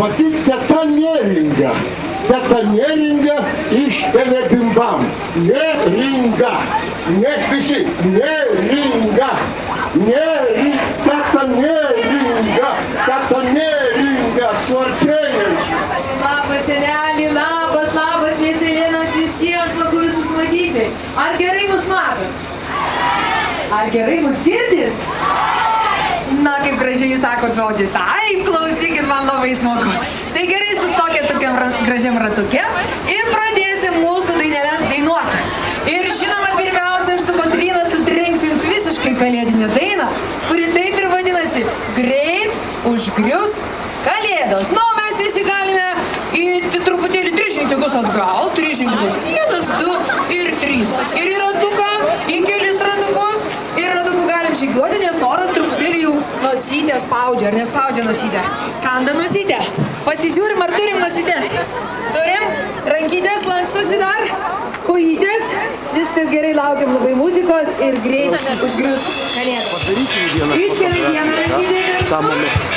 pati teta Neringa. Teta Neringa iškelia bimbam. Neringa. Ne visi. Neringa. Teta Neringa. Teta Neringa su artėjančiu. Labas, senelį, labas, miestelėnams visiems, smagu visus matyti. Ar gerai mus matot? Ar gerai mus girdit? Na, kaip gražiai jūs sakot žodį. Taip, klausykit, man labai smagu. Tai gerai, sustokit tokiam gražiam ratuke ir pradėsim mūsų dainelės dainuoti. Ir žinoma, pirmiausia, aš su Kotryna sutrinksiu jums visiškai kalėdinę dainą, kuri taip ir vadinasi Greit užgrius Kalėdos. Na, mes visi galime įti truputėlį 3 žingsniukus atgal, 3 žingsniukus, 1, 2 ir 3. Ir į ratuką, į kelis ratukus, ir ratukų galim žygiuoti, nes oras truputėlį jau nosytę spaudžia, ar nespaudžia nosytę? Kanda nosytę. Pasižiūrim, ar turim nosytės. Turim, rankytės lankstosi dar, kojytės, viskas gerai, laukiam labai muzikos ir greit užgrius Kalėdos. Iškeliam vieną rankytę.